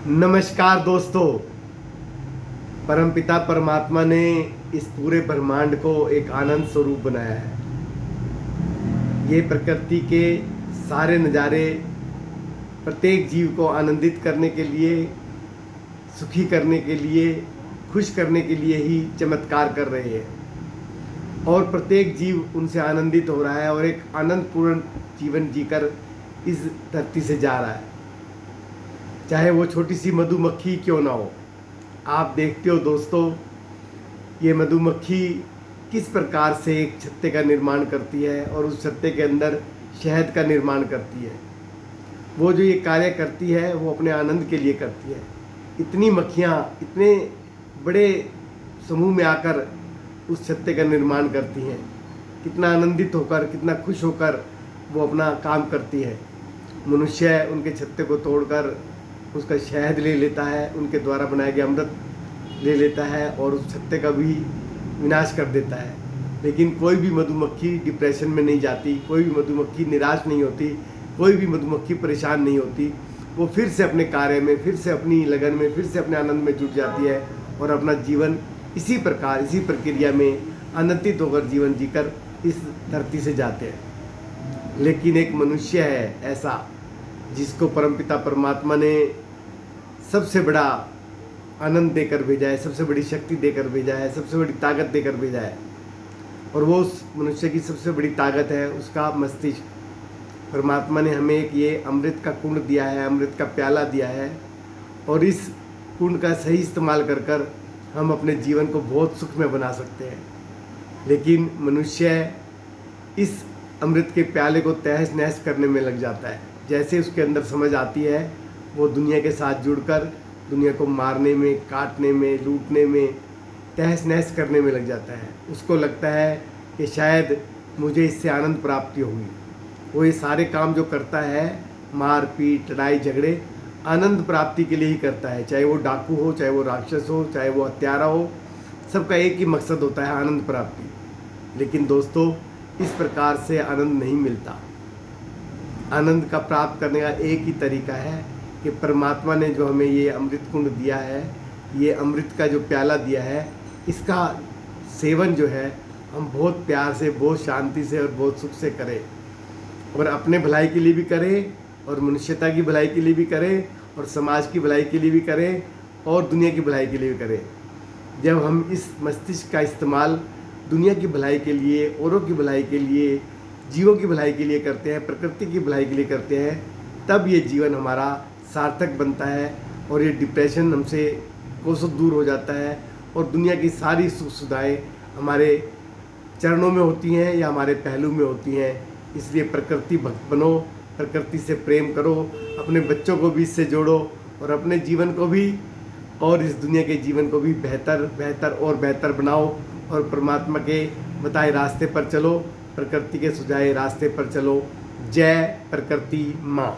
नमस्कार दोस्तों। परमपिता परमात्मा ने इस पूरे ब्रह्मांड को एक आनंद स्वरूप बनाया है। ये प्रकृति के सारे नज़ारे प्रत्येक जीव को आनंदित करने के लिए, सुखी करने के लिए, खुश करने के लिए ही चमत्कार कर रहे हैं और प्रत्येक जीव उनसे आनंदित हो रहा है और एक आनंदपूर्ण जीवन जीकर इस धरती से जा रहा है। चाहे वो छोटी सी मधुमक्खी क्यों ना हो। आप देखते हो दोस्तों, ये मधुमक्खी किस प्रकार से एक छत्ते का निर्माण करती है और उस छत्ते के अंदर शहद का निर्माण करती है। वो जो ये कार्य करती है वो अपने आनंद के लिए करती है। इतनी मक्खियाँ इतने बड़े समूह में आकर उस छत्ते का निर्माण करती हैं। कितना आनंदित होकर, कितना खुश होकर वो अपना काम करती है। मनुष्य उनके छत्ते को तोड़कर उसका शहद ले लेता है, उनके द्वारा बनाया गया अमृत ले लेता है और उस छत्ते का भी विनाश कर देता है। लेकिन कोई भी मधुमक्खी डिप्रेशन में नहीं जाती, कोई भी मधुमक्खी निराश नहीं होती, कोई भी मधुमक्खी परेशान नहीं होती। वो फिर से अपने कार्य में, फिर से अपनी लगन में, फिर से अपने आनंद में जुट जाती है और अपना जीवन इसी प्रकार, इसी प्रक्रिया में आनंदित होकर जीवन जीकर इस धरती से जाते हैं। लेकिन एक मनुष्य है ऐसा जिसको परमपिता परमात्मा ने सबसे बड़ा आनंद देकर भेजा है, सबसे बड़ी शक्ति देकर भेजा है, सबसे बड़ी ताकत देकर भेजा है। और वो उस मनुष्य की सबसे बड़ी ताकत है उसका मस्तिष्क। परमात्मा ने हमें एक ये अमृत का कुंड दिया है, अमृत का प्याला दिया है और इस कुंड का सही इस्तेमाल कर कर हम अपने जीवन को बहुत सुखमय बना सकते हैं। लेकिन मनुष्य इस अमृत के प्याले को तहस नहस करने में लग जाता है। जैसे उसके अंदर समझ आती है वो दुनिया के साथ जुड़कर दुनिया को मारने में, काटने में, लूटने में, तहस नहस करने में लग जाता है। उसको लगता है कि शायद मुझे इससे आनंद प्राप्ति होगी। वो ये सारे काम जो करता है, मार पीट, लड़ाई झगड़े, आनंद प्राप्ति के लिए ही करता है। चाहे वो डाकू हो, चाहे वो राक्षस हो, चाहे वो हत्यारा हो, सबका एक ही मकसद होता है, आनंद प्राप्ति। लेकिन दोस्तों, इस प्रकार से आनंद नहीं मिलता। आनंद का प्राप्त करने का एक ही तरीका है कि परमात्मा ने जो हमें ये अमृत कुंड दिया है, ये अमृत का जो प्याला दिया है, इसका सेवन जो है हम बहुत प्यार से, बहुत शांति से और बहुत सुख से करें और अपने भलाई के लिए भी करें और मनुष्यता की भलाई के लिए भी करें और समाज की भलाई के लिए भी करें और दुनिया की भलाई के लिए भी करें। जब हम इस मस्तिष्क का इस्तेमाल दुनिया की भलाई के लिए, औरों की भलाई के लिए, जीवों की भलाई के लिए करते हैं, प्रकृति की भलाई के लिए करते हैं, तब ये जीवन हमारा सार्थक बनता है और ये डिप्रेशन हमसे कोसों दूर हो जाता है और दुनिया की सारी सुख सुविधाएँ हमारे चरणों में होती हैं या हमारे पहलू में होती हैं। इसलिए प्रकृति भक्त बनो, प्रकृति से प्रेम करो, अपने बच्चों को भी इससे जोड़ो और अपने जीवन को भी और इस दुनिया के जीवन को भी बेहतर बेहतर और बेहतर बनाओ और परमात्मा के बताए रास्ते पर चलो, प्रकृति के सुझाए रास्ते पर चलो। जय प्रकृति माँ।